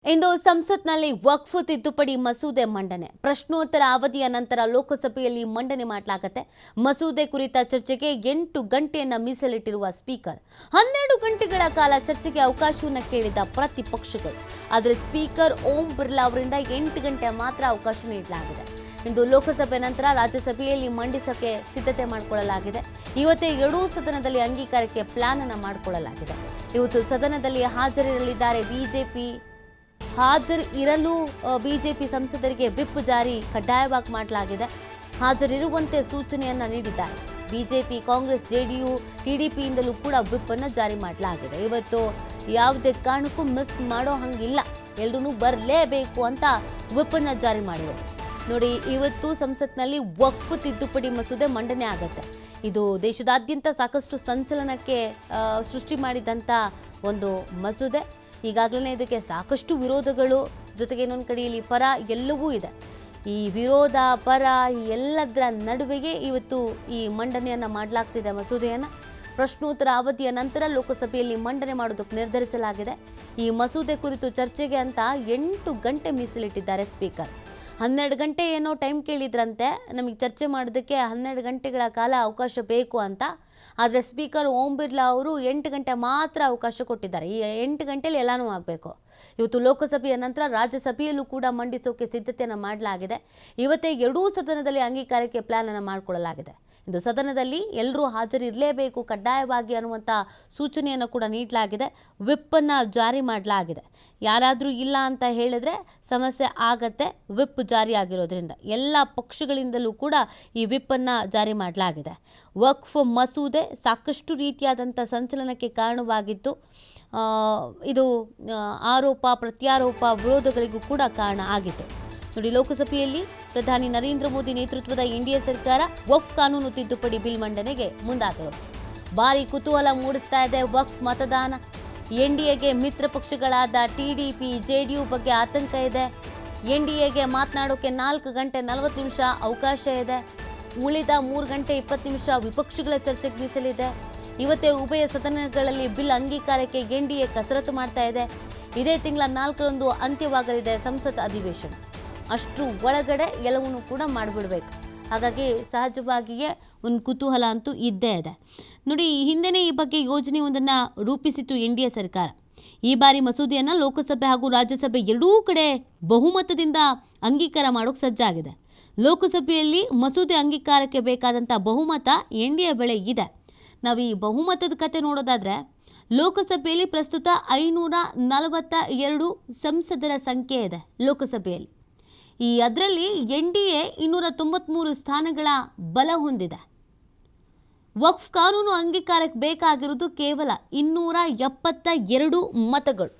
ಇಂದು ಸಂಸತ್ನಲ್ಲಿ ವಕ್ಫ್ ತಿದ್ದುಪಡಿ ಮಸೂದೆ ಮಂಡನೆ ಪ್ರಶ್ನೋತ್ತರ ಅವಧಿಯ ನಂತರ ಲೋಕಸಭೆಯಲ್ಲಿ ಮಂಡನೆ ಮಾಡಲಾಗುತ್ತೆ. ಮಸೂದೆ ಕುರಿತ ಚರ್ಚೆಗೆ 8 ಗಂಟೆಯನ್ನು ಮೀಸಲಿಟ್ಟಿರುವ ಸ್ಪೀಕರ್ 12 ಗಂಟೆಗಳ ಕಾಲ ಚರ್ಚೆಗೆ ಅವಕಾಶವನ್ನು ಕೇಳಿದ ಪ್ರತಿಪಕ್ಷಗಳು. ಆದರೆ ಸ್ಪೀಕರ್ ಓಂ ಬಿರ್ಲಾ ಅವರಿಂದ 8 ಗಂಟೆ ಮಾತ್ರ ಅವಕಾಶ ನೀಡಲಾಗಿದೆ. ಇಂದು ಲೋಕಸಭೆ ನಂತರ ರಾಜ್ಯಸಭೆಯಲ್ಲಿ ಮಂಡಿಸಕ್ಕೆ ಸಿದ್ಧತೆ ಮಾಡಿಕೊಳ್ಳಲಾಗಿದೆ. ಇವತ್ತೇ ಎರಡೂ ಸದನದಲ್ಲಿ ಅಂಗೀಕಾರಕ್ಕೆ ಪ್ಲಾನ್ ಅನ್ನು ಮಾಡಿಕೊಳ್ಳಲಾಗಿದೆ. ಇವತ್ತು ಸದನದಲ್ಲಿ ಹಾಜರಿರಲಿದ್ದಾರೆ ಬಿಜೆಪಿ ಸಂಸದರಿಗೆ ವಿಪ್ ಜಾರಿ ಕಡ್ಡಾಯವಾಗಿ ಮಾಡಲಾಗಿದೆ. ಹಾಜರಿರುವಂತೆ ಸೂಚನೆಯನ್ನ ನೀಡಿದ್ದಾರೆ. ಬಿಜೆಪಿ, ಕಾಂಗ್ರೆಸ್, ಜೆಡಿಯು, ಟಿಡಿಪಿಯಿಂದಲೂ ಕೂಡ ವಿಪ್ ಅನ್ನು ಜಾರಿ ಮಾಡಲಾಗಿದೆ. ಇವತ್ತು ಯಾವುದೇ ಕಾರಣಕ್ಕೂ ಮಿಸ್ ಮಾಡೋ ಹಂಗಿಲ್ಲ, ಎಲ್ಲರೂ ಬರಲೇಬೇಕು ಅಂತ ವಿಪ್ ಅನ್ನು ಜಾರಿ ಮಾಡಿರೋದು. ನೋಡಿ, ಇವತ್ತು ಸಂಸತ್ನಲ್ಲಿ ವಕ್ಫ್ ತಿದ್ದುಪಡಿ ಮಸೂದೆ ಮಂಡನೆ ಆಗುತ್ತೆ. ಇದು ದೇಶದಾದ್ಯಂತ ಸಾಕಷ್ಟು ಸಂಚಲನಕ್ಕೆ ಸೃಷ್ಟಿ ಮಾಡಿದಂಥ ಒಂದು ಮಸೂದೆ. ಈಗಾಗಲೇ ಇದಕ್ಕೆ ಸಾಕಷ್ಟು ವಿರೋಧಗಳು, ಜೊತೆಗೆ ಇನ್ನೊಂದು ಕಡೆಯಲ್ಲಿ ಪರ ಎಲ್ಲವೂ ಇದೆ. ಈ ವಿರೋಧ ಪರ ಎಲ್ಲದರ ನಡುವೆಗೆ ಇವತ್ತು ಈ ಮಂಡನೆಯನ್ನು ಮಾಡಲಾಗ್ತಿದೆ. ಮಸೂದೆಯನ್ನು ಪ್ರಶ್ನೋತ್ತರ ಅವಧಿಯ ನಂತರ ಲೋಕಸಭೆಯಲ್ಲಿ ಮಂಡನೆ ಮಾಡೋದಕ್ಕೆ ನಿರ್ಧರಿಸಲಾಗಿದೆ. ಈ ಮಸೂದೆ ಕುರಿತು ಚರ್ಚೆಗೆ ಅಂತ 8 ಗಂಟೆ ಮೀಸಲಿಟ್ಟಿದ್ದಾರೆ ಸ್ಪೀಕರ್. 12 ಗಂಟೆ ಏನೋ ಟೈಮ್ ಕೇಳಿದ್ರಂತೆ, ನಮಗೆ ಚರ್ಚೆ ಮಾಡೋದಕ್ಕೆ 12 ಗಂಟೆಗಳ ಕಾಲ ಅವಕಾಶ ಬೇಕು ಅಂತ. ಆದರೆ ಸ್ಪೀಕರ್ ಓಂ ಬಿರ್ಲಾ ಅವರು 8 ಗಂಟೆ ಮಾತ್ರ ಅವಕಾಶ ಕೊಟ್ಟಿದ್ದಾರೆ. ಈ 8 ಗಂಟೆಯಲ್ಲಿ ಎಲ್ಲನೂ ಆಗಬೇಕು. ಇವತ್ತು ಲೋಕಸಭೆಯ ನಂತರ ರಾಜ್ಯಸಭೆಯಲ್ಲೂ ಕೂಡ ಮಂಡಿಸೋಕೆ ಸಿದ್ಧತೆಯನ್ನು ಮಾಡಲಾಗಿದೆ. ಇವತ್ತೇ ಎರಡೂ ಸದನದಲ್ಲಿ ಅಂಗೀಕಾರಕ್ಕೆ ಪ್ಲಾನ್ ಅನ್ನು ಮಾಡಿಕೊಳ್ಳಲಾಗಿದೆ. ಇಂದು ಸದನದಲ್ಲಿ ಎಲ್ಲರೂ ಹಾಜರಿರಲೇಬೇಕು ಕಡ್ಡಾಯವಾಗಿ ಅನ್ನುವಂಥ ಸೂಚನೆಯನ್ನು ಕೂಡ ನೀಡಲಾಗಿದೆ. ವಿಪ್ ಅನ್ನು ಜಾರಿ ಮಾಡಲಾಗಿದೆ. ಯಾರಾದರೂ ಇಲ್ಲ ಅಂತ ಹೇಳಿದ್ರೆ ಸಮಸ್ಯೆ ಆಗತ್ತೆ. ವಿಪ್ ಜಾರಿ ಆಗಿರೋದ್ರಿಂದ ಎಲ್ಲ ಪಕ್ಷಗಳಿಂದಲೂ ಕೂಡ ಈ ವಿಪ್ ಅನ್ನು ಜಾರಿ ಮಾಡಲಾಗಿದೆ. ವಕ್ಫ್ ಮಸೂದೆ ಸಾಕಷ್ಟು ರೀತಿಯಾದಂಥ ಸಂಚಲನಕ್ಕೆ ಕಾರಣವಾಗಿತ್ತು. ಇದು ಆರೋಪ ಪ್ರತ್ಯಾರೋಪ ವಿರೋಧಗಳಿಗೂ ಕೂಡ ಕಾರಣ ಆಗಿತ್ತು. ನೋಡಿ, ಲೋಕಸಭೆಯಲ್ಲಿ ಪ್ರಧಾನಿ ನರೇಂದ್ರ ಮೋದಿ ನೇತೃತ್ವದ ಎನ್ಡಿಎ ಸರ್ಕಾರ ವಕ್ಫ್ ಕಾನೂನು ತಿದ್ದುಪಡಿ ಬಿಲ್ ಮಂಡನೆಗೆ ಮುಂದಾಗಿರೋದು ಭಾರಿ ಕುತೂಹಲ ಮೂಡಿಸ್ತಾ ಇದೆ. ವಕ್ಫ್ ಮತದಾನ, ಎನ್ಡಿಎಗೆ ಮಿತ್ರ ಪಕ್ಷಗಳಾದ ಟಿಡಿಪಿ, ಜೆಡಿಯು ಬಗ್ಗೆ ಆತಂಕ ಇದೆ. ಎನ್ಡಿಎಗೆ ಮಾತನಾಡೋಕೆ 4 ಗಂಟೆ 40 ನಿಮಿಷ ಅವಕಾಶ ಇದೆ. ಉಳಿದ 3 ಗಂಟೆ 20 ನಿಮಿಷ ವಿಪಕ್ಷಗಳ ಚರ್ಚೆಗೆ ಮೀಸಲಿದೆ. ಇವತ್ತೇ ಉಭಯ ಸದನಗಳಲ್ಲಿ ಬಿಲ್ ಅಂಗೀಕಾರಕ್ಕೆ ಎನ್ಡಿಎ ಕಸರತ್ತು ಮಾಡ್ತಾ ಇದೆ. ಇದೇ ತಿಂಗಳ 4ರಂದು ಅಂತ್ಯವಾಗಲಿದೆ ಸಂಸತ್ ಅಧಿವೇಶನ. ಅಷ್ಟರ ಒಳಗಡೆ ಎಲ್ಲವನ್ನೂ ಕೂಡ ಮಾಡಿಬಿಡಬೇಕು. ಹಾಗಾಗಿ ಸಹಜವಾಗಿಯೇ ಒಂದು ಕುತೂಹಲ ಅಂತೂ ಇದ್ದೇ ಇದೆ. ನೋಡಿ, ಹಿಂದೆನೇ ಈ ಬಗ್ಗೆ ಯೋಜನೆಯೊಂದನ್ನು ರೂಪಿಸಿತ್ತು ಎನ್ಡಿಎ ಸರ್ಕಾರ. ಈ ಬಾರಿ ಮಸೂದೆಯನ್ನು ಲೋಕಸಭೆ ಹಾಗೂ ರಾಜ್ಯಸಭೆ ಎರಡೂ ಕಡೆ ಬಹುಮತದಿಂದ ಅಂಗೀಕಾರ ಮಾಡೋಕೆ ಸಜ್ಜಾಗಿದೆ. ಲೋಕಸಭೆಯಲ್ಲಿ ಮಸೂದೆ ಅಂಗೀಕಾರಕ್ಕೆ ಬೇಕಾದಂಥ ಬಹುಮತ ಎನ್ಡಿಎ ಬಳಿ ಇದೆ. ನಾವು ಈ ಬಹುಮತದ ಕತೆ ನೋಡೋದಾದರೆ, ಲೋಕಸಭೆಯಲ್ಲಿ ಪ್ರಸ್ತುತ 542 ಸಂಸದರ ಸಂಖ್ಯೆ ಇದೆ ಲೋಕಸಭೆಯಲ್ಲಿ. ಅದರಲ್ಲಿ ಎನ್ಡಿಎ 293 ಸ್ಥಾನಗಳ ಬಲ ಹೊಂದಿದೆ. ವಕ್ಫ್ ಕಾನೂನು ಅಂಗೀಕಾರಕ್ಕೆ ಬೇಕಾಗಿರುವುದು ಕೇವಲ 272 ಮತಗಳು.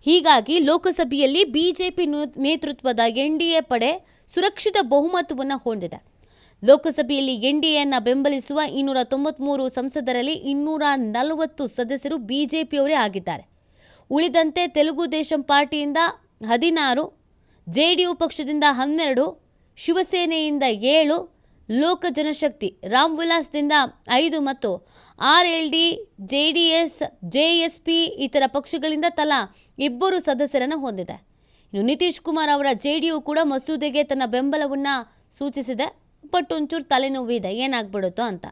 ಹೀಗಾಗಿ ಲೋಕಸಭೆಯಲ್ಲಿ ಬಿಜೆಪಿ ನೇತೃತ್ವದ ಎನ್ಡಿಎ ಪಡೆ ಸುರಕ್ಷಿತ ಬಹುಮತವನ್ನು ಹೊಂದಿದೆ. ಲೋಕಸಭೆಯಲ್ಲಿ ಎನ್ಡಿಎಯನ್ನು ಬೆಂಬಲಿಸುವ 293 ಸಂಸದರಲ್ಲಿ 240 ಸದಸ್ಯರು ಬಿಜೆಪಿಯವರೇ ಆಗಿದ್ದಾರೆ. ಉಳಿದಂತೆ ತೆಲುಗು ದೇಶಂ ಪಾರ್ಟಿಯಿಂದ 16, ಜೆಡಿಯು ಪಕ್ಷದಿಂದ 12, ಶಿವಸೇನೆಯಿಂದ 7, ಲೋಕ ಜನಶಕ್ತಿ ರಾಮ್ ವಿಲಾಸ್ದಿಂದ 5 ಮತ್ತು ಆರ್ಎಲ್ಡಿ, ಜೆಡಿಎಸ್, ಜೆಎಸ್ಪಿ ಇತರ ಪಕ್ಷಗಳಿಂದ ತಲಾ 2 ಸದಸ್ಯರನ್ನು ಹೊಂದಿದೆ. ಇನ್ನು ನಿತೀಶ್ ಕುಮಾರ್ ಅವರ ಜೆಡಿಯು ಕೂಡ ಮಸೂದೆಗೆ ತನ್ನ ಬೆಂಬಲವನ್ನು ಸೂಚಿಸಿದೆ. ಬಟ್ ಒಂಚೂರು ತಲೆನೋವಿದೆ, ಏನಾಗ್ಬಿಡುತ್ತೋ ಅಂತ.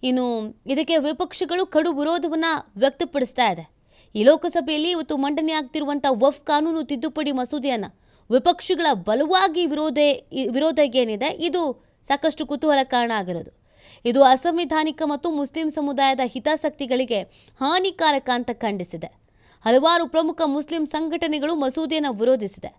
ಇನ್ನು ಇದಕ್ಕೆ ವಿಪಕ್ಷಗಳು ಕಡು ವಿರೋಧವನ್ನು ವ್ಯಕ್ತಪಡಿಸ್ತಾ ಇದೆ. ಈ ಲೋಕಸಭೆಯಲ್ಲಿ ಇವತ್ತು ಮಂಡನೆ ಆಗ್ತಿರುವಂಥ ವಕ್ಫ್ ಕಾನೂನು ತಿದ್ದುಪಡಿ ಮಸೂದೆಯನ್ನು ವಿಪಕ್ಷಗಳ ಬಲವಾಗಿ ವಿರೋಧ ಏನಿದೆ, ಇದು ಸಾಕಷ್ಟು ಕುತೂಹಲ ಕಾರಣ ಆಗಿರೋದು. ಇದು ಅಸಂವಿಧಾನಿಕ ಮತ್ತು ಮುಸ್ಲಿಂ ಸಮುದಾಯದ ಹಿತಾಸಕ್ತಿಗಳಿಗೆ ಹಾನಿಕಾರಕ ಅಂತ ಖಂಡಿಸಿದೆ. ಹಲವಾರು ಪ್ರಮುಖ ಮುಸ್ಲಿಂ ಸಂಘಟನೆಗಳು ಮಸೂದೆಯನ್ನು ವಿರೋಧಿಸಿದೆ.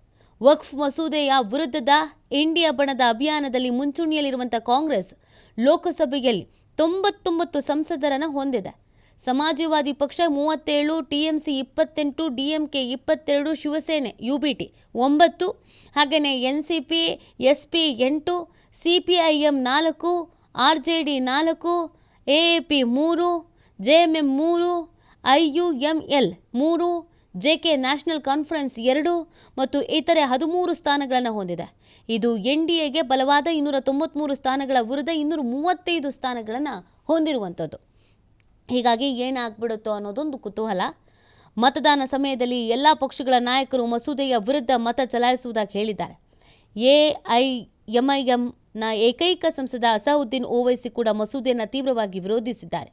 ವಕ್ಫ್ ಮಸೂದೆಯ ವಿರುದ್ಧದ ಇಂಡಿಯಾ ಬಣದ ಅಭಿಯಾನದಲ್ಲಿ ಮುಂಚೂಣಿಯಲ್ಲಿರುವಂಥ ಕಾಂಗ್ರೆಸ್ ಲೋಕಸಭೆಯಲ್ಲಿ 99 ಸಂಸದರನ್ನು ಹೊಂದಿದೆ. ಸಮಾಜವಾದಿ ಪಕ್ಷ 37, ಟಿಎಂಸಿ 28, ಡಿಎಂಕೆ 22, ಶಿವಸೇನೆ ಯುಬಿಟಿ 9, ಹಾಗೆಯೇ NCP, SP 8, CPIM 4, RJD 4, AAP 3, JMM 3, IUML 3, JK national conference 2 ಮತ್ತು ಇತರೆ 13 ಸ್ಥಾನಗಳನ್ನು ಹೊಂದಿದೆ. ಇದು ಎನ್ಡಿಎಗೆ ಬಲವಾದ 293 ಸ್ಥಾನಗಳ ವಿರುದ್ಧ 235 ಸ್ಥಾನಗಳನ್ನು ಹೊಂದಿರುವಂಥದ್ದು. ಹೀಗಾಗಿ ಏನಾಗ್ಬಿಡುತ್ತೋ ಅನ್ನೋದೊಂದು ಕುತೂಹಲ. ಮತದಾನ ಸಮಯದಲ್ಲಿ ಎಲ್ಲ ಪಕ್ಷಗಳ ನಾಯಕರು ಮಸೂದೆಯ ವಿರುದ್ಧ ಮತ ಚಲಾಯಿಸುವುದಾಗಿ ಹೇಳಿದ್ದಾರೆ. ಎಐಎಂಐಎಂನ ಏಕೈಕ ಸಂಸದ ಅಸಾವುದ್ದೀನ್ ಓವೈಸಿ ಕೂಡ ಮಸೂದೆಯನ್ನು ತೀವ್ರವಾಗಿ ವಿರೋಧಿಸಿದ್ದಾರೆ.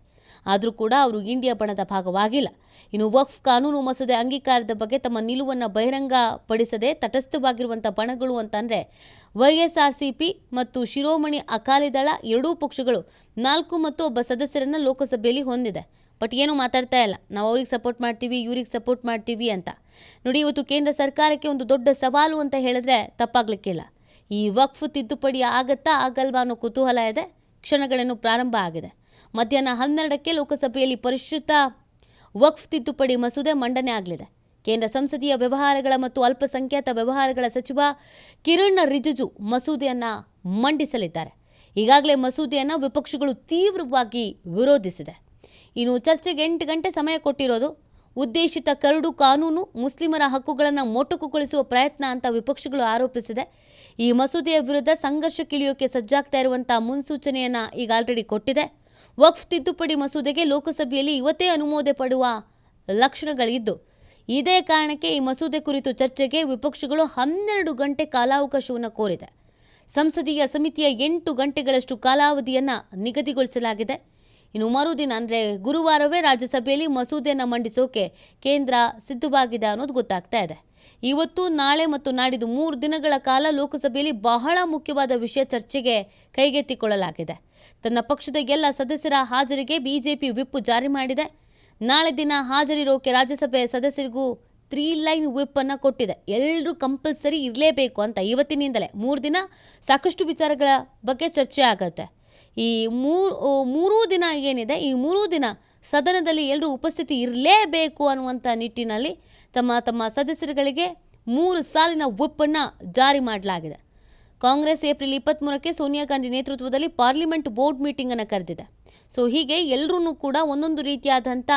ಆದರೂ ಕೂಡ ಅವರು ಇಂಡಿಯಾ ಬಣದ ಭಾಗವಾಗಿಲ್ಲ. ಇನ್ನು ವಕ್ಫ್ ಕಾನೂನು ಮಸೂದೆ ಅಂಗೀಕಾರದ ಬಗ್ಗೆ ತಮ್ಮ ನಿಲುವನ್ನು ಬಹಿರಂಗಪಡಿಸದೆ ತಟಸ್ಥವಾಗಿರುವಂಥ ಬಣಗಳು ಅಂತಂದರೆ ವೈಎಸ್ಆರ್ಸಿಪಿ ಮತ್ತು ಶಿರೋಮಣಿ ಅಕಾಲಿದಳ ಎರಡೂ ಪಕ್ಷಗಳು 4 ಮತ್ತು ಒಬ್ಬ ಸದಸ್ಯರನ್ನು ಲೋಕಸಭೆಯಲ್ಲಿ ಹೊಂದಿದೆ. ಬಟ್ ಏನೂ ಮಾತಾಡ್ತಾ ಇಲ್ಲ. ನಾವು ಅವ್ರಿಗೆ ಸಪೋರ್ಟ್ ಮಾಡ್ತೀವಿ, ಇವ್ರಿಗೆ ಸಪೋರ್ಟ್ ಮಾಡ್ತೀವಿ ಅಂತ. ನೋಡಿ, ಇವತ್ತು ಕೇಂದ್ರ ಸರ್ಕಾರಕ್ಕೆ ಒಂದು ದೊಡ್ಡ ಸವಾಲು ಅಂತ ಹೇಳಿದ್ರೆ ತಪ್ಪಾಗಲಿಕ್ಕಿಲ್ಲ. ಈ ವಕ್ಫ್ ತಿದ್ದುಪಡಿ ಆಗತ್ತಾ ಆಗಲ್ವಾ ಅನ್ನೋ ಕುತೂಹಲ ಇದೆ. ಕ್ಷಣಗಳೇನು ಪ್ರಾರಂಭ ಆಗಿದೆ. ಮಧ್ಯಾಹ್ನ 12ಕ್ಕೆ ಲೋಕಸಭೆಯಲ್ಲಿ ಪರಿಷ್ಕೃತ ವಕ್ಫ್ ತಿದ್ದುಪಡಿ ಮಸೂದೆ ಮಂಡನೆ ಆಗಲಿದೆ. ಕೇಂದ್ರ ಸಂಸದೀಯ ವ್ಯವಹಾರಗಳ ಮತ್ತು ಅಲ್ಪಸಂಖ್ಯಾತ ವ್ಯವಹಾರಗಳ ಸಚಿವ ಕಿರಣ್ ರಿಜಿಜು ಮಸೂದೆಯನ್ನು ಮಂಡಿಸಲಿದ್ದಾರೆ. ಈಗಾಗಲೇ ಮಸೂದೆಯನ್ನು ವಿಪಕ್ಷಗಳು ತೀವ್ರವಾಗಿ ವಿರೋಧಿಸಿದೆ. ಇನ್ನು ಚರ್ಚೆಗೆ 8 ಗಂಟೆ ಸಮಯ ಕೊಟ್ಟಿರೋದು. ಉದ್ದೇಶಿತ ಕರಡು ಕಾನೂನು ಮುಸ್ಲಿಮರ ಹಕ್ಕುಗಳನ್ನು ಮೊಟಕುಗೊಳಿಸುವ ಪ್ರಯತ್ನ ಅಂತ ವಿಪಕ್ಷಗಳು ಆರೋಪಿಸಿದೆ. ಈ ಮಸೂದೆಯ ವಿರುದ್ಧ ಸಂಘರ್ಷಕ್ಕಿಳಿಯೋಕೆ ಸಜ್ಜಾಗ್ತಾ ಇರುವಂಥ ಮುನ್ಸೂಚನೆಯನ್ನು ಈಗ ಆಲ್ರೆಡಿ ಕೊಟ್ಟಿದೆ. ವಕ್ಫ್ ತಿದ್ದುಪಡಿ ಮಸೂದೆಗೆ ಲೋಕಸಭೆಯಲ್ಲಿ ಇವತ್ತೇ ಅನುಮೋದನೆ ಪಡುವ ಲಕ್ಷಣಗಳಿದ್ದು, ಇದೇ ಕಾರಣಕ್ಕೆ ಈ ಮಸೂದೆ ಕುರಿತು ಚರ್ಚೆಗೆ ವಿಪಕ್ಷಗಳು 12 ಗಂಟೆ ಕಾಲಾವಕಾಶವನ್ನು ಕೋರಿದೆ. ಸಂಸದೀಯ ಸಮಿತಿಯ 8 ಗಂಟೆಗಳಷ್ಟು ಕಾಲಾವಧಿಯನ್ನು ನಿಗದಿಗೊಳಿಸಲಾಗಿದೆ. ಇನ್ನು ಮರುದಿನ ಅಂದರೆ ಗುರುವಾರವೇ ರಾಜ್ಯಸಭೆಯಲ್ಲಿ ಮಸೂದೆಯನ್ನು ಮಂಡಿಸೋಕೆ ಕೇಂದ್ರ ಸಿದ್ಧವಾಗಿದೆ ಅನ್ನೋದು ಗೊತ್ತಾಗ್ತಾ ಇದೆ. ಇವತ್ತು, ನಾಳೆ ಮತ್ತು ನಾಡಿದ್ದು 3 ದಿನಗಳ ಕಾಲ ಲೋಕಸಭೆಯಲ್ಲಿ ಬಹಳ ಮುಖ್ಯವಾದ ವಿಷಯ ಚರ್ಚೆಗೆ ಕೈಗೆತ್ತಿಕೊಳ್ಳಲಾಗಿದೆ. ತನ್ನ ಪಕ್ಷದ ಎಲ್ಲ ಸದಸ್ಯರ ಹಾಜರಿಗೆ ಬಿಜೆಪಿ ವಿಪ್ ಜಾರಿ ಮಾಡಿದೆ. ನಾಳೆ ದಿನ ಹಾಜರಿರೋಕೆ ರಾಜ್ಯಸಭೆ ಸದಸ್ಯರಿಗೂ 3 ಲೈನ್ ವಿಪ್ ಅನ್ನು ಕೊಟ್ಟಿದೆ. ಎಲ್ಲರೂ ಕಂಪಲ್ಸರಿ ಇರಲೇಬೇಕು ಅಂತ ಇವತ್ತಿನಿಂದಲೇ 3 ದಿನ ಸಾಕಷ್ಟು ವಿಚಾರಗಳ ಬಗ್ಗೆ ಚರ್ಚೆ ಆಗುತ್ತೆ. ಈ ಮೂರೂ ದಿನ ಏನಿದೆ, ಈ 3 ದಿನ ಸದನದಲ್ಲಿ ಎಲ್ಲರೂ ಉಪಸ್ಥಿತಿ ಇರಲೇಬೇಕು ಅನ್ನುವಂಥ ನಿಟ್ಟಿನಲ್ಲಿ ತಮ್ಮ ಸದಸ್ಯರುಗಳಿಗೆ 3 ಸಾಲಿನ ವಿಪ್ಪನ್ನು ಜಾರಿ ಮಾಡಲಾಗಿದೆ. ಕಾಂಗ್ರೆಸ್ ಏಪ್ರಿಲ್ 23ಕ್ಕೆ ಸೋನಿಯಾ ಗಾಂಧಿ ನೇತೃತ್ವದಲ್ಲಿ ಪಾರ್ಲಿಮೆಂಟ್ ಬೋರ್ಡ್ ಮೀಟಿಂಗನ್ನು ಕರೆದಿದೆ. ಸೊ ಹೀಗೆ ಎಲ್ಲರೂ ಕೂಡ ಒಂದೊಂದು ರೀತಿಯಾದಂಥ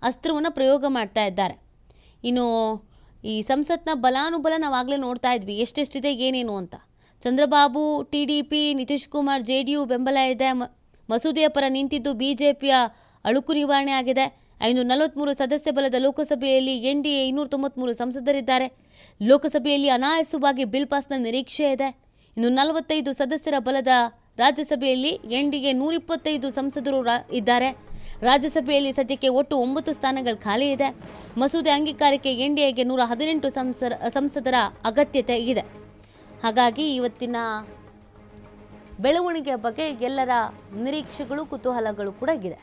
ಅಸ್ತ್ರವನ್ನು ಪ್ರಯೋಗ ಮಾಡ್ತಾ ಇದ್ದಾರೆ. ಇನ್ನು ಈ ಸಂಸತ್ನ ಬಲಾನುಬಲ ನಾವಾಗಲೇ ನೋಡ್ತಾ ಇದ್ವಿ, ಎಷ್ಟೆಷ್ಟಿದೆ ಏನೇನು ಅಂತ. ಚಂದ್ರಬಾಬು TDP, ನಿತೀಶ್ ಕುಮಾರ್ JDU ಬೆಂಬಲ ಇದೆ. ಮಸೂದೆಯ ಪರ ನಿಂತಿದ್ದು BJPಯ ಅಳುಕು ನಿವಾರಣೆ ಆಗಿದೆ. 543 ಸದಸ್ಯ ಬಲದ ಲೋಕಸಭೆಯಲ್ಲಿ NDA 293 ಸಂಸದರಿದ್ದಾರೆ. ಲೋಕಸಭೆಯಲ್ಲಿ ಅನಾಯಾಸವಾಗಿ ಬಿಲ್ ಪಾಸ್ನ ನಿರೀಕ್ಷೆ ಇದೆ. ಇನ್ನು 45 ಸದಸ್ಯರ ಬಲದ ರಾಜ್ಯಸಭೆಯಲ್ಲಿ NDA 125 ಸಂಸದರು ಇದ್ದಾರೆ. ರಾಜ್ಯಸಭೆಯಲ್ಲಿ ಸದ್ಯಕ್ಕೆ ಒಟ್ಟು 9 ಸ್ಥಾನಗಳು ಖಾಲಿ ಇದೆ. ಮಸೂದೆ ಅಂಗೀಕಾರಕ್ಕೆ NDAಗೆ 118 ಸಂಸದರ ಅಗತ್ಯತೆ ಇದೆ. ಹಾಗಾಗಿ ಇವತ್ತಿನ ಬೆಳವಣಿಗೆಯ ಬಗ್ಗೆ ಎಲ್ಲರ ನಿರೀಕ್ಷೆಗಳು, ಕುತೂಹಲಗಳು ಕೂಡ ಇದೆ.